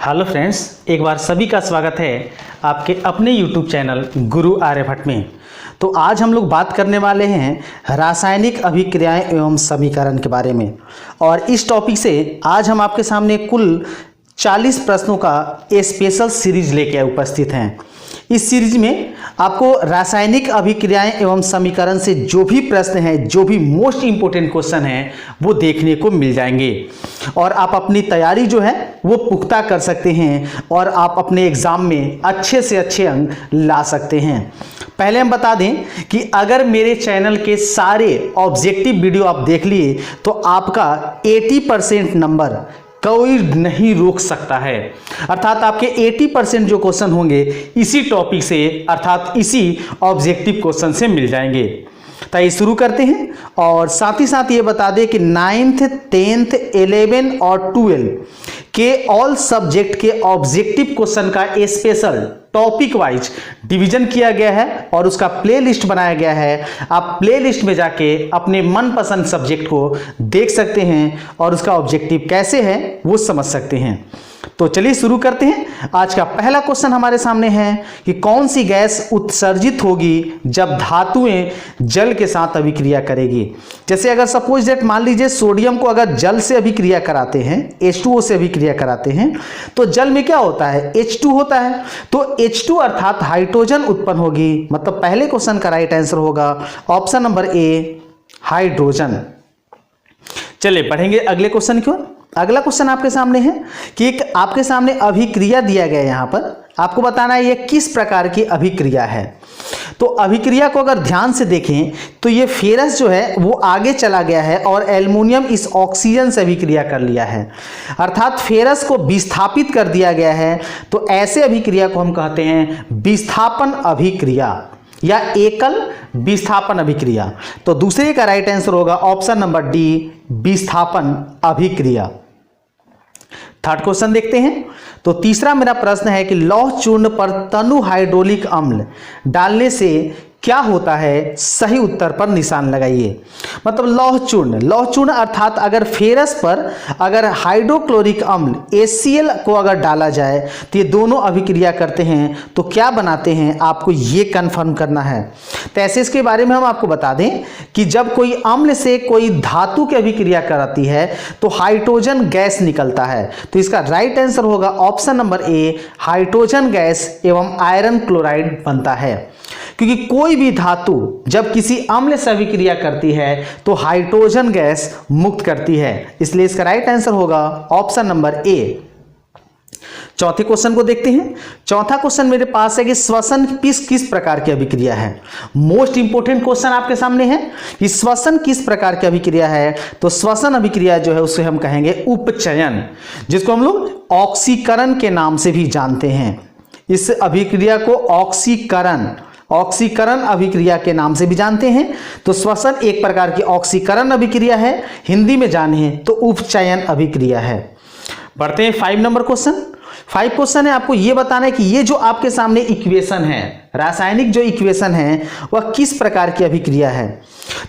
Hello friends, एक बार सभी का स्वागत है आपके अपने यूट्यूब चैनल गुरु आर्यभट्ट में। तो आज हम लोग बात करने वाले हैं रासायनिक अभिक्रियाएं एवं समीकरण के बारे में। और इस टॉपिक से आज हम आपके सामने कुल 40 प्रश्नों का स्पेशल सीरीज लेके उपस्थित हैं। इस सीरीज में आपको रासायनिक अभिक्रियाएं एवं समीकरण से जो भी प्रश्न हैं, जो भी मोस्ट इंपोर्टेंट क्वेश्चन हैं, वो देखने को मिल जाएंगे और आप अपनी तैयारी जो है वो पुख्ता कर सकते हैं और आप अपने एग्जाम में अच्छे से अच्छे अंक ला सकते हैं। पहले हम बता दें कि अगर मेरे चैनल के सारे ऑब्जेक्टिव वीडियो आप देख लिए तो आपका 80% नंबर कोई नहीं रोक सकता है। अर्थात आपके 80% जो क्वेश्चन होंगे इसी टॉपिक से, अर्थात इसी ऑब्जेक्टिव क्वेश्चन से मिल जाएंगे। तो ये शुरू करते हैं और साथ ही साथ ये बता दें कि 9th, 10th, 11 और 12 के ऑल सब्जेक्ट के ऑब्जेक्टिव क्वेश्चन का स्पेशल टॉपिक वाइज डिवीजन किया गया है और उसका प्लेलिस्ट बनाया गया है। आप प्लेलिस्ट में जाके अपने मनपसंद सब्जेक्ट को देख सकते हैं और उसका ऑब्जेक्टिव कैसे है वो समझ सकते हैं। तो चलिए शुरू करते हैं। आज का पहला क्वेश्चन हमारे सामने है कि कौन सी गैस उत्सर्जित होगी जब धातुएं जल के साथ अभिक्रिया करेगी। जैसे अगर सपोज दैट मान लीजिए सोडियम को अगर जल से अभिक्रिया कराते हैं, H2O से अभिक्रिया कराते हैं, तो जल में क्या होता है, H2 होता है। तो H2 अर्थात हाइड्रोजन उत्पन्न होगी। मतलब पहले क्वेश्चन का राइट आंसर होगा ऑप्शन नंबर ए, हाइड्रोजन। चलिए बढ़ेंगे अगले क्वेश्चन की ओर। अगला क्वेश्चन आपके सामने है कि एक आपके सामने अभिक्रिया दिया गया है। यहां पर आपको बताना है ये किस प्रकार की अभिक्रिया है। तो अभिक्रिया को अगर ध्यान से देखें तो ये फेरस जो है वो आगे चला गया है और एल्युमिनियम इस ऑक्सीजन से अभिक्रिया कर लिया है, अर्थात फेरस को विस्थापित कर दिया गया है। तो ऐसे अभिक्रिया को हम कहते हैं विस्थापन अभिक्रिया या एकल विस्थापन अभिक्रिया। तो दूसरे का राइट आंसर होगा ऑप्शन नंबर डी, विस्थापन अभिक्रिया। थर्ड क्वेश्चन देखते हैं। तो तीसरा मेरा प्रश्न है कि लौह चूर्ण पर तनु हाइड्रोलिक अम्ल डालने से क्या होता है, सही उत्तर पर निशान लगाइए। मतलब लौह चूर्ण अर्थात अगर फेरस पर अगर हाइड्रोक्लोरिक अम्ल HCl को अगर डाला जाए तो ये दोनों अभिक्रिया करते हैं तो क्या बनाते हैं, आपको ये कंफर्म करना है। तो ऐसे इसके बारे में हम आपको बता दें कि जब कोई अम्ल से कोई धातु की अभिक्रिया कराती है तो हाइड्रोजन गैस निकलता है। तो इसका राइट आंसर होगा option number A, hydrogen gas एवं आयरन क्लोराइड बनता है। क्योंकि कोई भी धातु जब किसी अम्ल से अभिक्रिया करती है तो हाइड्रोजन गैस मुक्त करती है, इसलिए इसका राइट आंसर होगा ऑप्शन नंबर ए। चौथे क्वेश्चन को देखते हैं। चौथा क्वेश्चन मेरे पास है कि श्वसन किस प्रकार की अभिक्रिया है। मोस्ट इंपोर्टेंट क्वेश्चन आपके सामने है कि श्वसन किस प्रकार की अभिक्रिया है। तो श्वसन अभिक्रिया जो है उसे हम कहेंगे उपचयन, जिसको हम लोग ऑक्सीकरण के नाम से भी जानते हैं। इस अभिक्रिया को ऑक्सीकरण अभिक्रिया के नाम से भी जानते हैं। तो श्वसन एक प्रकार की ऑक्सीकरण अभिक्रिया है, हिंदी में जाने तो उपचयन अभिक्रिया है। बढ़ते हैं 5 नंबर क्वेश्चन। 5 क्वेश्चन है, आपको यह बताना है कि ये जो आपके सामने इक्वेशन है, रासायनिक जो इक्वेशन है वह किस प्रकार की अभिक्रिया है।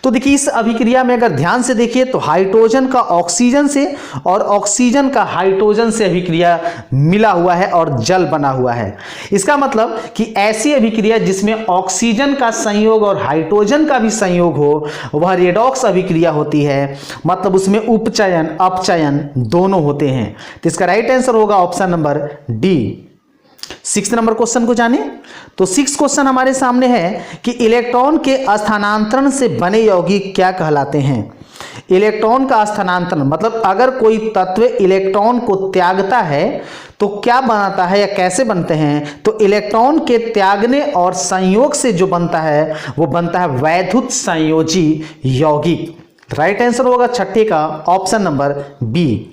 तो देखिए इस अभिक्रिया में अगर ध्यान से देखिए तो हाइड्रोजन का ऑक्सीजन से और ऑक्सीजन का हाइड्रोजन से अभिक्रिया मिला हुआ है और जल बना हुआ है। इसका मतलब कि ऐसी अभिक्रिया जिसमें ऑक्सीजन का संयोग और हाइड्रोजन का भी संयोग हो वह रेडॉक्स अभिक्रिया होती है। मतलब उसमें उपचयन अपचयन दोनों होते हैं। तो इसका राइट आंसर होगा option number D. 6 number question को जाने। तो 6 क्वेश्चन हमारे सामने है कि इलेक्ट्रॉन के स्थानांतरण से बने यौगिक क्या कहलाते हैं। इलेक्ट्रॉन का स्थानांतरण मतलब अगर कोई तत्व इलेक्ट्रॉन को त्यागता है तो क्या बनाता है या कैसे बनते हैं। तो इलेक्ट्रॉन के त्यागने और संयोग से जो बनता है वो बनता है वैद्युत संयोजी यौगिक। राइट आंसर होगा छठे का ऑप्शन नंबर बी।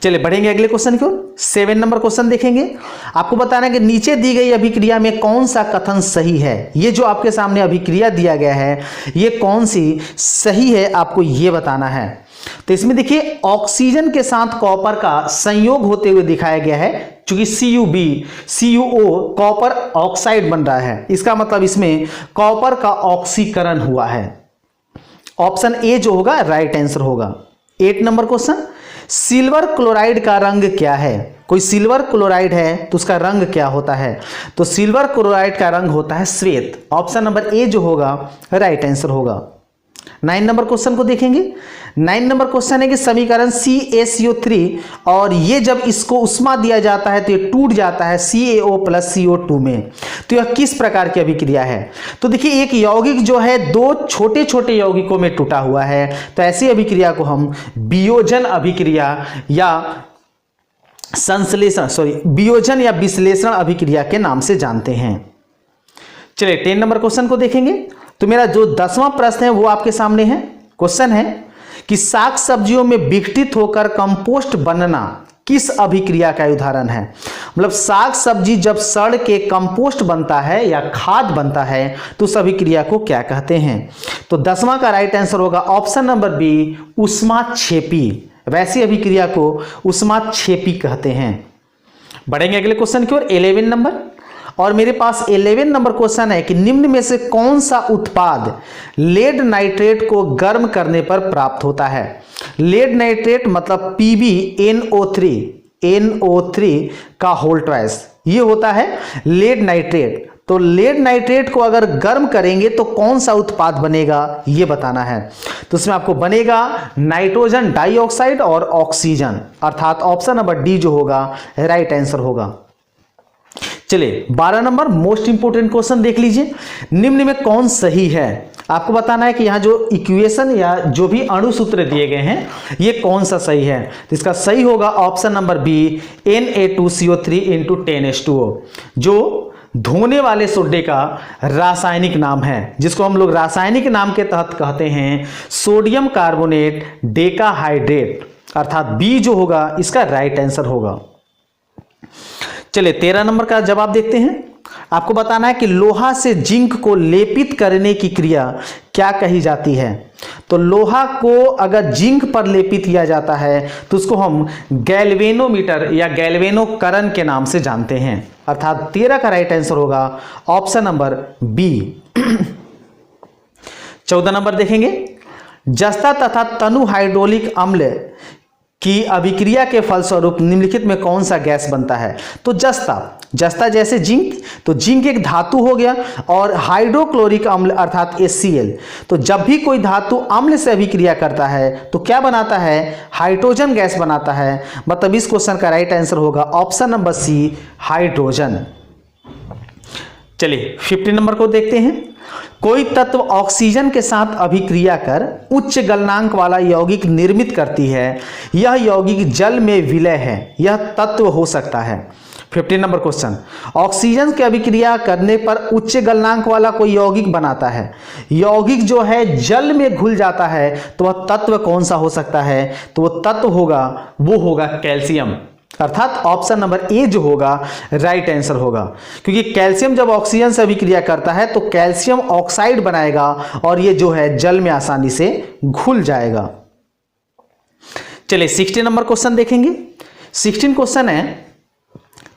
चलिए बढ़ेंगे अगले क्वेश्चन की ओर। 7 नंबर क्वेश्चन देखेंगे। आपको बताना है कि नीचे दी गई अभिक्रिया में कौन सा कथन सही है। ये जो आपके सामने अभिक्रिया दिया गया है ये कौन सी सही है, आपको ये बताना है। तो इसमें देखिए ऑक्सीजन के साथ कॉपर का संयोग होते हुए दिखाया गया है। चूंकि CuO कॉपर ऑक्साइड बन रहा है, इसका मतलब इसमें कॉपर का ऑक्सीकरण हुआ है। ऑप्शन ए जो होगा राइट आंसर होगा। 8 नंबर क्वेश्चन सिल्वर क्लोराइड का रंग क्या है? कोई सिल्वर क्लोराइड है तो उसका रंग क्या होता है? तो सिल्वर क्लोराइड का रंग होता है श्वेत। ऑप्शन नंबर ए जो होगा राइट आंसर होगा। 9 नंबर क्वेश्चन को देखेंगे। 9 नंबर क्वेश्चन है कि समीकरण CaCO3 और ये जब इसको उष्मा दिया जाता है तो ये टूट जाता है CaO प्लस CO2 में। तो यह किस प्रकार की अभिक्रिया है? तो देखिए एक यौगिक जो है दो छोटे छोटे यौगिकों में टूटा हुआ है, तो ऐसी अभिक्रिया को हम वियोजन अभिक्रिया या वियोजन या विश्लेषण अभिक्रिया के नाम से जानते हैं। चलिए 10 नंबर क्वेश्चन को देखेंगे। तो मेरा जो 10वां प्रश्न है वो आपके सामने है। क्वेश्चन है कि साग सब्जियों में विघटित होकर कंपोस्ट बनना किस अभिक्रिया का उदाहरण है? मतलब साग सब्जी जब सड़ के कंपोस्ट बनता है या खाद बनता है तो उस अभिक्रिया को क्या कहते हैं? तो 10वां का राइट आंसर होगा ऑप्शन नंबर बी, ऊष्माक्षेपी। वैसी अभिक्रिया को ऊष्माक्षेपी कहते हैं। बढ़ेंगे अगले क्वेश्चन की ओर, 11 नंबर। और मेरे पास 11 नंबर क्वेश्चन है कि निम्न में से कौन सा उत्पाद लेड नाइट्रेट को गर्म करने पर प्राप्त होता है? लेड नाइट्रेट मतलब PbNO3 का होल ट्वाइस, ये होता है लेड नाइट्रेट। तो लेड नाइट्रेट को अगर गर्म करेंगे तो कौन सा उत्पाद बनेगा ये बताना है। तो उसमें आपको बनेगा नाइट्रोजन डाइऑक्साइड और ऑक्सीजन, अर्थात ऑप्शन नंबर डी जो होगा राइट आंसर होगा। चलिए 12 नंबर मोस्ट इंपोर्टेंट क्वेश्चन देख लीजिए। निम्न में कौन सही है? आपको बताना है कि यहां जो इक्वेशन या जो भी अणुसूत्र दिए गए हैं ये कौन सा सही है। तो इसका सही होगा option number B, Na2CO3 × 10H2O, जो धोने वाले सोडे का रासायनिक नाम है, जिसको हम लोग रासायनिक नाम के तहत कहते हैं सोडियम कार्बोनेट डेकाहाइड्रेट, अर्थात बी जो होगा इसका राइट आंसर होगा। चलिए 13 नंबर का जवाब देखते हैं। आपको बताना है कि लोहा से जिंक को लेपित करने की क्रिया क्या कही जाती है? तो लोहा को अगर जिंक पर लेपित किया जाता है तो उसको हम गैल्वेनोमीटर या गैल्वेनोकरण के नाम से जानते हैं, अर्थात 13 का राइट आंसर होगा ऑप्शन नंबर बी। 14 नंबर देखेंगे। जस्ता तथा तनु हाइड्रोलिक अम्ल की अभिक्रिया के फलस्वरूप निम्नलिखित में कौन सा गैस बनता है? तो जस्ता जैसे जिंक, तो जिंक एक धातु हो गया, और हाइड्रोक्लोरिक अम्ल अर्थात HCl, तो जब भी कोई धातु अम्ल से अभिक्रिया करता है तो क्या बनाता है? हाइड्रोजन गैस बनाता है। मतलब इस क्वेश्चन का राइट आंसर होगा ऑप्शन नंबर सी, हाइड्रोजन। चलिए 15 नंबर को देखते हैं। कोई तत्व ऑक्सीजन के साथ अभिक्रिया कर उच्च गलनांक वाला यौगिक निर्मित करती है, यह यौगिक जल में विलय है, यह तत्व हो सकता है। 15 नंबर क्वेश्चन, ऑक्सीजन की अभिक्रिया करने पर उच्च गलनांक वाला कोई यौगिक बनाता है, यौगिक जो है जल में घुल जाता है, तो वह तत्व कौन सा हो सकता है? तो वह तत्व होगा वो होगा कैल्शियम, अर्थात ऑप्शन नंबर ए जो होगा राइट आंसर होगा। क्योंकि कैल्शियम जब ऑक्सीजन से अभिक्रिया करता है तो कैल्शियम ऑक्साइड बनाएगा और ये जो है जल में आसानी से घुल जाएगा। चलिए 16 नंबर क्वेश्चन देखेंगे। 16 क्वेश्चन है,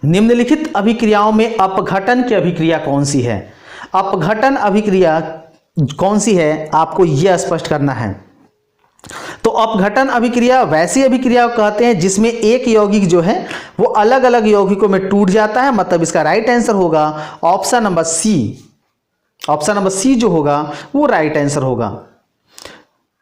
निम्नलिखित अभिक्रियाओं में अपघटन की अभिक्रिया कौन सी है? अपघटन अभिक्रिया कौन सी है आपको यह स्पष्ट करना है। तो अपघटन अभिक्रिया वैसी अभिक्रिया कहते हैं जिसमें एक यौगिक जो है वो अलग अलग यौगिकों में टूट जाता है। मतलब इसका राइट आंसर होगा option number C. Option number C जो होगा वो राइट आंसर होगा।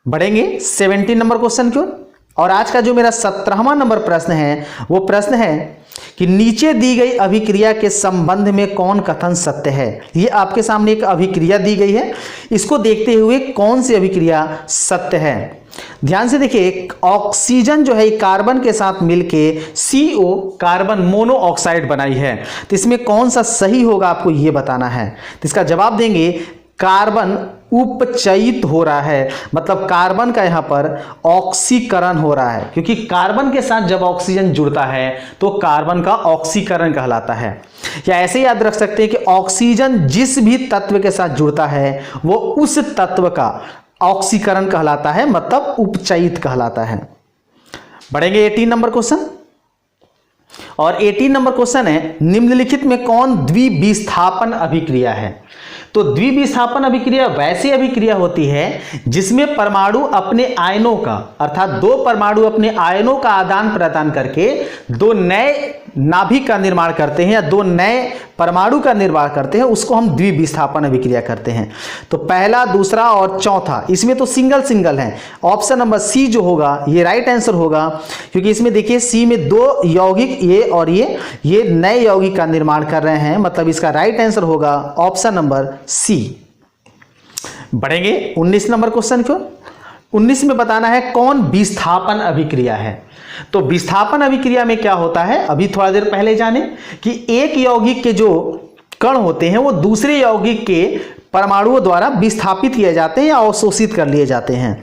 बढ़ेंगे 17 नंबर क्वेश्चन की ओर, और आज का जो मेरा 17वां नंबर प्रश्न है वो प्रश्न है कि नीचे दी गई अभिक्रिया के संबंध में कौन कथन सत्य है। ये आपके सामने एक अभिक्रिया दी गई है, इसको देखते हुए कौन सी अभिक्रिया सत्य है। ध्यान से देखिए, ऑक्सीजन जो है कार्बन के साथ मिलके CO कार्बन मोनोऑक्साइड बनाई है, तो इसमें कौन सा सही होगा आपको ये बताना है। तो इसका जवाब देंगे कार्बन उपचयित हो रहा है, मतलब कार्बन का यहां पर ऑक्सीकरण हो रहा है, क्योंकि कार्बन के साथ जब ऑक्सीजन जुड़ता है तो कार्बन का ऑक्सीकरण कहलाता है। या ऐसे याद रख सकते हैं कि ऑक्सीजन जिस भी तत्व के साथ जुड़ता है वो उस तत्व का ऑक्सीकरण कहलाता है, मतलब उपचयित कहलाता है। बढ़ेंगे 18 नंबर क्वेश्चन, और 18 नंबर क्वेश्चन है, निम्नलिखित में कौन द्विविस्थापन अभिक्रिया है? तो द्विविस्थापन अभिक्रिया वैसी अभिक्रिया होती है जिसमें परमाणु अपने आयनों का, अर्थात दो परमाणु अपने आयनों का आदान प्रदान करके दो नए नाभिक का निर्माण करते हैं या दो नए परमाणु का निर्माण करते हैं, उसको हम द्विविस्थापन अभिक्रिया करते हैं। तो पहला, दूसरा और चौथा, इसमें तो सिंगल सिंगल है। ऑप्शन नंबर सी जो होगा ये राइट आंसर होगा, क्योंकि इसमें देखिए सी में दो यौगिक ये और ये नए यौगिक का निर्माण कर रहे हैं, मतलब इसका राइट आंसर होगा ऑप्शन नंबर सी। बढ़ेंगे 19 नंबर क्वेश्चन को। 19 में बताना है कौन विस्थापन अभिक्रिया है। तो विस्थापन अभिक्रिया में क्या होता है, अभी थोड़ा देर पहले जाने कि एक यौगिक के जो कण होते हैं वो दूसरे यौगिक के परमाणुओं द्वारा विस्थापित किए जाते हैं या अवशोषित कर लिए जाते हैं।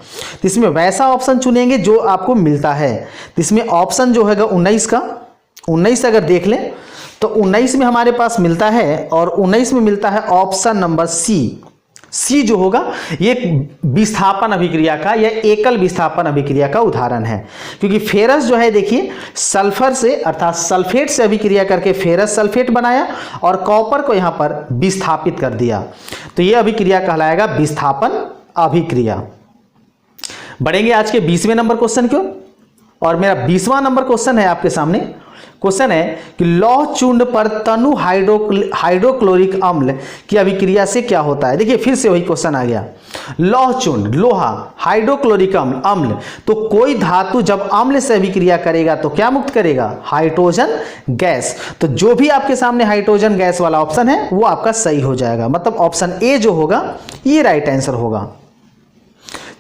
तो इसमें वैसा ऑप्शन चुनेंगे जो आपको मिलता है। तो इसमें ऑप्शन जो है 19 का, 19 अगर देख लें तो 19 में हमारे पास मिलता है, और 19 में मिलता है ऑप्शन नंबर सी। सी जो होगा ये विस्थापन अभिक्रिया का या एकल विस्थापन अभिक्रिया का उदाहरण है, क्योंकि फेरस जो है देखिए सल्फर से अर्थात सल्फेट से अभिक्रिया करके फेरस सल्फेट बनाया और कॉपर को यहां पर विस्थापित कर दिया। तो यह अभिक्रिया कहलाएगा विस्थापन अभिक्रिया। बढ़ेंगे आज के 20वें नंबर क्वेश्चन को, और मेरा 20वां नंबर क्वेश्चन है आपके सामने। क्वेश्चन है कि लौह चूर्ण पर तनु हाइड्रोक्लोरिक अम्ल की अभिक्रिया से क्या होता है। देखिए फिर से वही क्वेश्चन आ गया। लौह चूर्ण, लोहा, हाइड्रोक्लोरिक अम्ल, तो कोई धातु जब अम्ल से अभिक्रिया करेगा तो क्या मुक्त करेगा, हाइड्रोजन गैस। तो जो भी आपके सामने हाइड्रोजन गैस वाला ऑप्शन है वो आपका सही हो जाएगा, मतलब ऑप्शन ए जो होगा ये राइट आंसर होगा।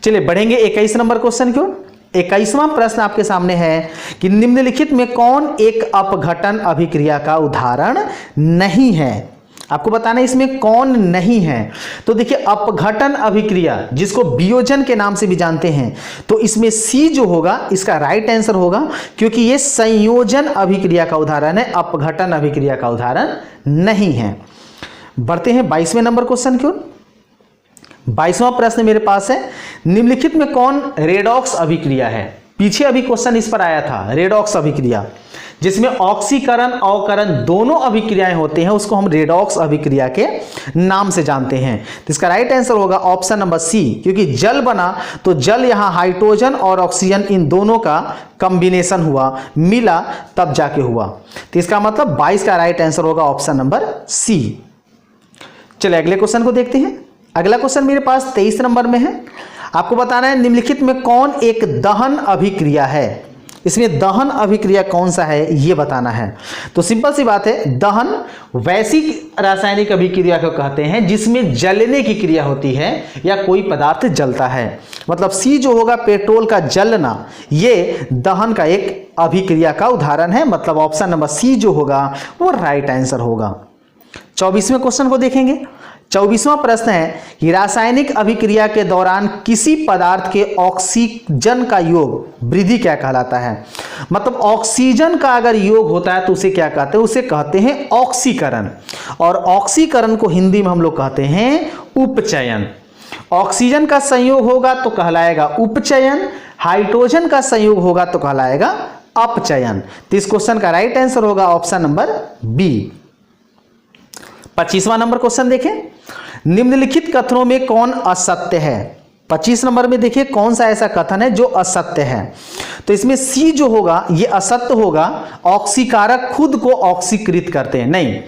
चलिए बढ़ेंगे 21 नंबर क्वेश्चन को। 21वां प्रश्न आपके सामने है कि निम्नलिखित में कौन एक अपघटन अभिक्रिया का उदाहरण नहीं है। आपको बताना है इसमें कौन नहीं है। तो देखिए अपघटन अभिक्रिया जिसको वियोजन के नाम से भी जानते हैं, तो इसमें सी जो होगा इसका राइट आंसर होगा, क्योंकि ये संयोजन अभिक्रिया का उदाहरण है, अपघटन अभिक्रिया का उदाहरण नहीं है। बढ़ते हैं 22वें नंबर क्वेश्चन की ओर। 22वां प्रश्न मेरे पास है, निम्नलिखित में कौन रेडॉक्स अभिक्रिया है। पीछे अभी क्वेश्चन इस पर आया था, रेडॉक्स अभिक्रिया जिसमें ऑक्सीकरण अवकरण दोनों अभिक्रियाएं होते हैं, उसको हम रेडॉक्स अभिक्रिया के नाम से जानते हैं। तो इसका राइट आंसर होगा ऑप्शन नंबर सी, क्योंकि जल बना तो जल यहां हाइड्रोजन और ऑक्सीजन इन दोनों का कॉम्बिनेशन हुआ, मिला तब जाके हुआ। तो इसका मतलब 22 का राइट आंसर होगा ऑप्शन नंबर सी। चलिए अगले क्वेश्चन को देखते हैं। अगला क्वेश्चन मेरे पास 23 नंबर में है। आपको बताना है निम्नलिखित में कौन एक दहन अभिक्रिया है। इसमें दहन अभिक्रिया कौन सा है ये बताना है। तो सिंपल सी बात है, दहन वैसी रासायनिक अभिक्रिया को कहते हैं जिसमें जलने की क्रिया होती है या कोई पदार्थ जलता है। मतलब सी जो होगा पेट्रोल का जलना, ये दहन का एक अभिक्रिया का उदाहरण है, मतलब ऑप्शन नंबर सी जो होगा वो राइट आंसर होगा। 24वें क्वेश्चन को देखेंगे। 24वां प्रश्न है कि रासायनिक अभिक्रिया के दौरान किसी पदार्थ के ऑक्सीजन का योग वृद्धि क्या कहलाता है। मतलब ऑक्सीजन का अगर योग होता है तो उसे क्या कहते हैं, उसे कहते हैं ऑक्सीकरण, और ऑक्सीकरण को हिंदी में हम लोग कहते हैं उपचयन। ऑक्सीजन का संयोग होगा तो कहलाएगा उपचयन, हाइड्रोजन का संयोग होगा तो कहलाएगा अपचयन। तो इस क्वेश्चन का राइट आंसर होगा ऑप्शन नंबर बी। 25वां नंबर क्वेश्चन देखें। निम्नलिखित कथनों में कौन असत्य है। 25 नंबर में देखिए कौन सा ऐसा कथन है जो असत्य है। तो इसमें सी जो होगा ये असत्य होगा, ऑक्सीकारक खुद को ऑक्सीकृत करते हैं। नहीं,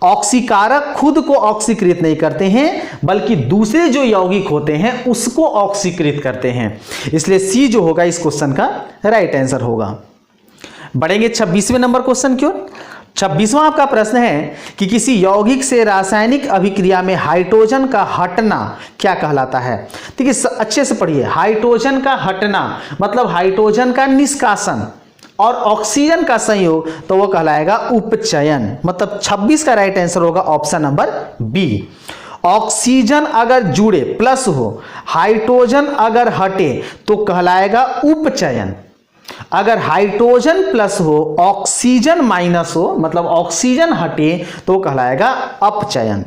ऑक्सीकारक खुद को ऑक्सीकृत नहीं करते हैं, बल्कि दूसरे जो यौगिक होते हैं उसको ऑक्सीकृत करते हैं। इसलिए सी जो होगा इस क्वेश्चन का राइट आंसर होगा। बढ़ेंगे 26वें नंबर क्वेश्चन की ओर। 26वां आपका प्रश्न है कि किसी यौगिक से रासायनिक अभिक्रिया में हाइड्रोजन का हटना क्या कहलाता है। ठीक है, अच्छे से पढ़िए। हाइड्रोजन का हटना मतलब हाइड्रोजन का निष्कासन और ऑक्सीजन का संयोग, तो वो कहलाएगा उपचयन। मतलब 26 का राइट आंसर होगा ऑप्शन नंबर बी। ऑक्सीजन अगर जुड़े प्लस हो, हाइड्रोजन अगर हटे तो कहलाएगा उपचयन। अगर हाइड्रोजन प्लस हो, ऑक्सीजन माइनस हो, मतलब ऑक्सीजन हटे तो कहलाएगा अपचयन।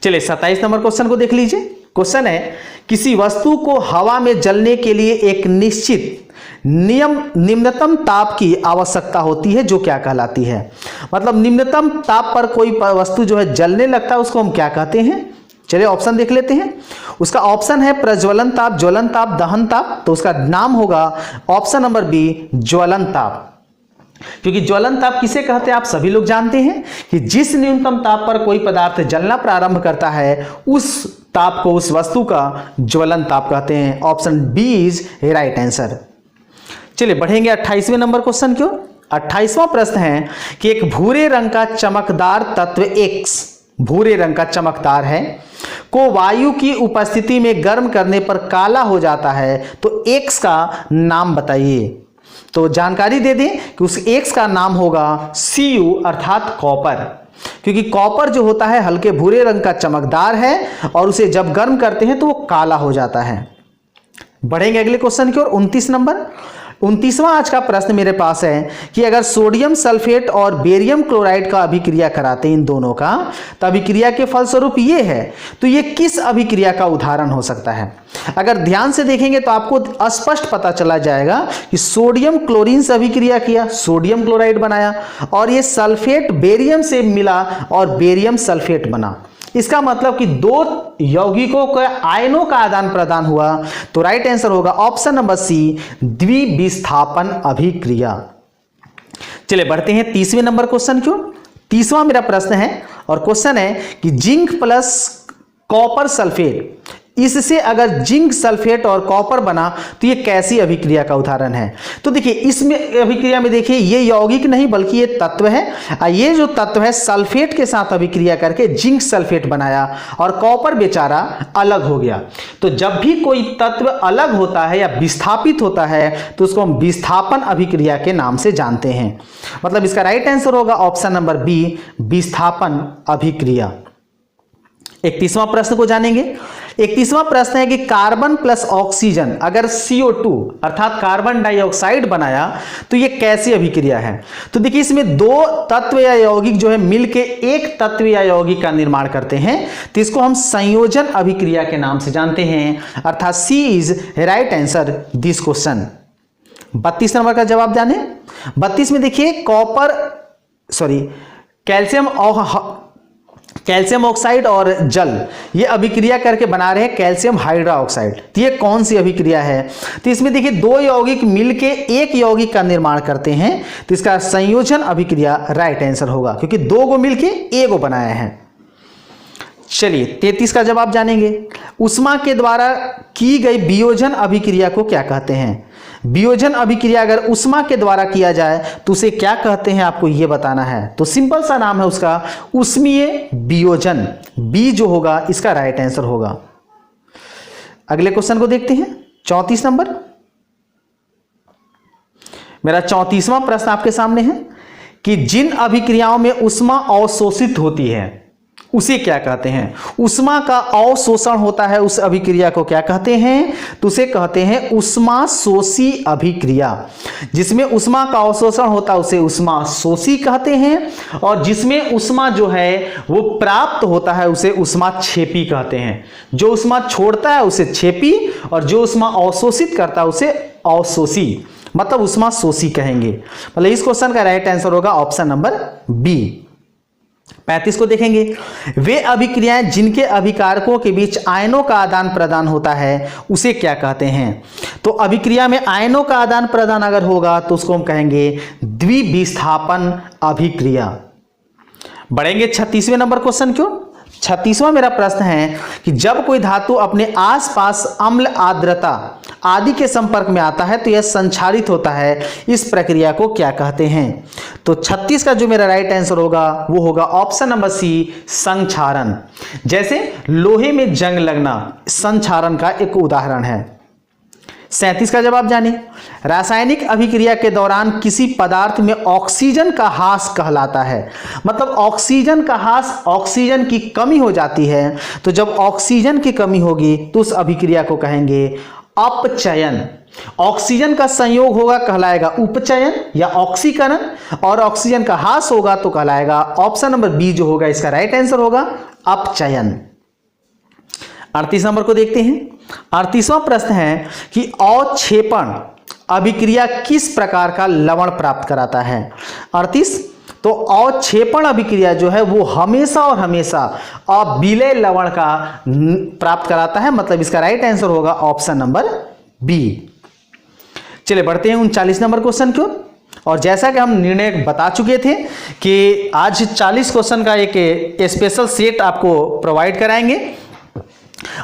चलिए 27 नंबर क्वेश्चन को देख लीजिए। क्वेश्चन है किसी वस्तु को हवा में जलने के लिए एक निश्चित निम्नतम ताप की आवश्यकता होती है, जो क्या कहलाती है। मतलब निम्नतम ताप पर कोई वस्तु जो है जलने लगता है उसको हम क्या कहते हैं। चलिए ऑप्शन देख लेते हैं। उसका ऑप्शन है प्रज्वलन ताप, ज्वलन ताप, दहन ताप। तो उसका नाम होगा ऑप्शन नंबर बी, ज्वलन ताप। क्योंकि ज्वलन ताप किसे कहते हैं आप सभी लोग जानते हैं कि जिस न्यूनतम ताप पर कोई पदार्थ जलना प्रारंभ करता है उस ताप को, उस वस्तु का ज्वलन ताप कहते हैं। Option B is right answer. चलिए बढ़ेंगे 28वें नंबर क्वेश्चन की ओर। 28वां प्रश्न है कि एक भूरे रंग का चमकदार तत्व X, भूरे रंग का चमकदार है, को वायु की उपस्थिति में गर्म करने पर काला हो जाता है, तो X का नाम बताइए। तो जानकारी दे दें कि उस X का नाम होगा Cu अर्थात कॉपर। क्योंकि कॉपर जो होता है हल्के भूरे रंग का चमकदार है और उसे जब गर्म करते हैं तो वो काला हो जाता है। बढ़ेंगे अगले क्वेश्चन की ओर। 29 नंबर, 29वां आज का प्रश्न मेरे पास है कि अगर सोडियम सल्फेट और बेरियम क्लोराइड का अभिक्रिया कराते हैं इन दोनों का, तो अभिक्रिया के फलस्वरूप ये है, तो ये किस अभिक्रिया का उदाहरण हो सकता है। अगर ध्यान से देखेंगे तो आपको स्पष्ट पता चला जाएगा कि सोडियम क्लोरीन से अभिक्रिया किया, सोडियम क्लोराइड बनाया, और ये सल्फेट बेरियम से मिला और बेरियम सल्फेट बना। इसका मतलब कि दो यौगिकों के आयनों का आदान प्रदान हुआ। तो राइट आंसर होगा ऑप्शन नंबर सी, द्विविस्थापन अभिक्रिया। चलिए बढ़ते हैं 30वें नंबर क्वेश्चन की ओर। 30वां मेरा प्रश्न है और क्वेश्चन है कि जिंक प्लस कॉपर सल्फेट, इससे अगर जिंक सल्फेट और कॉपर बना तो ये कैसी अभिक्रिया का उदाहरण है। तो देखिए इसमें अभिक्रिया में देखिए ये यौगिक नहीं बल्कि ये तत्व है। ये जो तत्व है सल्फेट के साथ अभिक्रिया करके जिंक सल्फेट बनाया और कॉपर बेचारा अलग हो गया। तो जब भी कोई तत्व अलग होता है या विस्थापित होता है तो उसको हम विस्थापन अभिक्रिया के नाम से जानते हैं। मतलब इसका राइट आंसर होगा ऑप्शन नंबर बी, विस्थापन अभिक्रिया। 31वां प्रश्न को जानेंगे। 31वां प्रश्न है कि कार्बन प्लस ऑक्सीजन अगर CO2 अर्थात कार्बन डाइऑक्साइड बनाया तो ये कैसी अभिक्रिया है। तो देखिए इसमें दो तत्व या यौगिक जो है मिलके एक तत्व या यौगिक का निर्माण करते हैं, तो इसको हम संयोजन अभिक्रिया के नाम से जानते हैं। अर्थात C is right answer this question. 32 number का जवाब जाने। 32 में देखिए कैल्शियम ऑक्साइड और जल ये अभिक्रिया करके बना रहे हैं कैल्शियम हाइड्रोक्साइड। तो ये कौन सी अभिक्रिया है। तो इसमें देखिए दो यौगिक मिलके एक यौगिक का निर्माण करते हैं, तो इसका संयोजन अभिक्रिया राइट आंसर होगा, क्योंकि दो को मिलके एक को बनाया है। चलिए 33 का जवाब जानेंगे। ऊष्मा के द्वारा की गई वियोजन अभिक्रिया को क्या कहते हैं। वियोजन अभिक्रिया अगर ऊष्मा के द्वारा किया जाए तो उसे क्या कहते हैं आपको ये बताना है। तो सिंपल सा नाम है उसका ऊष्मीय वियोजन। बी जो होगा इसका राइट आंसर होगा। अगले क्वेश्चन को देखते हैं 34 नंबर। मेरा 34वां प्रश्न आपके सामने है कि जिन अभिक्रियाओं में ऊष्मा अवशोषित होती है उसे क्या कहते हैं। ऊष्मा का अवशोषण होता है उस अभिक्रिया को क्या कहते हैं। तो उसे कहते हैं ऊष्मा शोषी अभिक्रिया। जिसमें ऊष्मा का अवशोषण होता है उसे ऊष्मा शोषी कहते हैं, और जिसमें ऊष्मा जो है वो प्राप्त होता है उसे ऊष्मा क्षेपी कहते हैं। जो ऊष्मा छोड़ता है उसे क्षेपी और जो ऊष्मा अवशोषित करता है उसे अवशोषी, मतलब ऊष्मा शोषी कहेंगे। मतलब इस क्वेश्चन का राइट आंसर होगा ऑप्शन नंबर बी। 35 को देखेंगे। वे अभिक्रियाएं जिनके अभिकारकों के बीच आयनों का आदान प्रदान होता है उसे क्या कहते हैं। तो अभिक्रिया में आयनों का आदान प्रदान अगर होगा तो उसको हम कहेंगे द्विविस्थापन अभिक्रिया। बढ़ेंगे 36वें नंबर क्वेश्चन क्यों। 36वां मेरा प्रश्न है कि जब कोई धातु अपने आसपास अम्ल, आर्द्रता आदि के संपर्क में आता है तो यह संक्षारित होता है। इस प्रक्रिया को क्या कहते हैं। तो 36 का जो मेरा राइट आंसर होगा वो होगा ऑप्शन नंबर सी, संक्षारण। जैसे लोहे में जंग लगना संक्षारण का एक उदाहरण है। 37 का जवाब जानिए। रासायनिक अभिक्रिया के दौरान किसी पदार्थ में ऑक्सीजन का ह्रास कहलाता है। मतलब ऑक्सीजन का ह्रास, ऑक्सीजन की कमी हो जाती है। तो जब ऑक्सीजन की कमी होगी तो उस अभिक्रिया को कहेंगे अपचयन। ऑक्सीजन का संयोग होगा कहलाएगा उपचयन या ऑक्सीकरण, और ऑक्सीजन का ह्रास होगा तो कहलाएगा ऑप्शन नंबर बी जो होगा इसका राइट आंसर होगा अपचयन। 38 नंबर को देखते हैं। 38वां प्रश्न है कि अवक्षेपण अभिक्रिया किस प्रकार का लवण प्राप्त कराता है? 38। तो अवक्षेपण अभिक्रिया जो है वो हमेशा और हमेशा अविलेय लवण का प्राप्त कराता है, मतलब इसका राइट आंसर होगा ऑप्शन नंबर बी। चलिए बढ़ते हैं 39 नंबर क्वेश्चन की ओर। और जैसा कि हम निर्णय बता चुके थे कि आज 40 क्वेश्चन का एक स्पेशल सेट आपको प्रोवाइड कराएंगे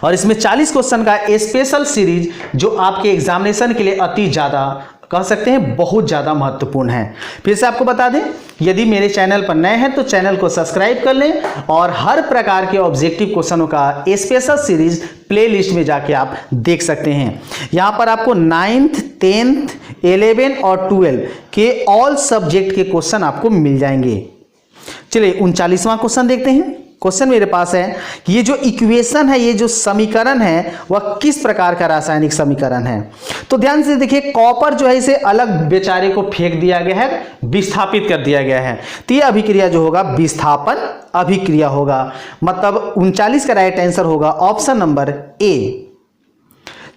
और इसमें 40 क्वेश्चन का स्पेशल सीरीज जो आपके एग्जामिनेशन के लिए अति ज़्यादा कह सकते हैं बहुत ज़्यादा महत्वपूर्ण है। फिर से आपको बता दें, यदि मेरे चैनल पर नए हैं तो चैनल को सब्सक्राइब कर लें और हर प्रकार के ऑब्जेक्टिव क्वेश्चनों का स्पेशल सीरीज प्लेलिस्ट में जाके आप देख सकते हैं। यहाँ पर आपको 9th 10th 11 और 12 के ऑल सब्जेक्ट के क्वेश्चन आपको मिल जाएंगे। चलिए 39वां क्वेश्चन देखते हैं। क्वेश्चन मेरे पास है कि ये जो इक्वेशन है, ये जो समीकरण है वह किस प्रकार का रासायनिक समीकरण है? तो ध्यान से देखिए, कॉपर जो है इसे अलग बेचारे को फेंक दिया गया है, विस्थापित कर दिया गया है, तो ये अभिक्रिया जो होगा विस्थापन अभिक्रिया होगा, मतलब 39 का राइट आंसर होगा ऑप्शन नंबर ए।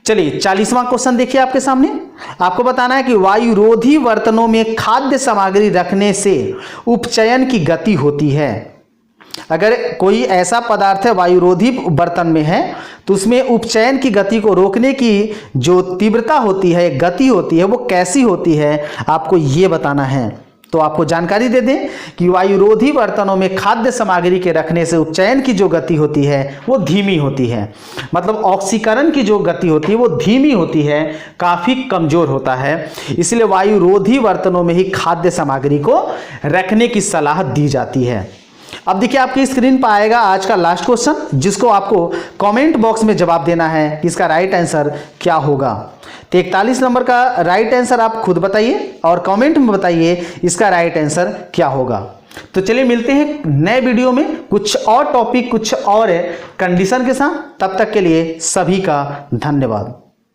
चलिए 40वां क्वेश्चन देखिए आपके सामने। आपको बताना है कि वायुरोधी बर्तनों में खाद्य सामग्री रखने से उपचयन की गति होती है। अगर कोई ऐसा पदार्थ है वायुरोधी बर्तन में है तो उसमें उपचयन की गति को रोकने की जो तीव्रता होती है, गति होती है, वो कैसी होती है आपको ये बताना है। तो आपको जानकारी दे दें कि वायुरोधी बर्तनों में खाद्य सामग्री के रखने से उपचयन की जो गति होती है वो धीमी होती है, मतलब ऑक्सीकरण की जो गति होती है वो धीमी होती है, काफ़ी कमज़ोर होता है। इसलिए वायुरोधी बर्तनों में ही खाद्य सामग्री को रखने की सलाह दी जाती है। अब देखिए आपकी स्क्रीन पर आएगा आज का लास्ट क्वेश्चन, जिसको आपको कमेंट बॉक्स में जवाब देना है कि इसका राइट आंसर क्या होगा। तो 41 नंबर का राइट आंसर आप खुद बताइए और कमेंट में बताइए इसका राइट आंसर क्या होगा। तो चलिए मिलते हैं नए वीडियो में कुछ और टॉपिक, कुछ और कंडीशन के साथ। तब तक के लिए सभी का धन्यवाद।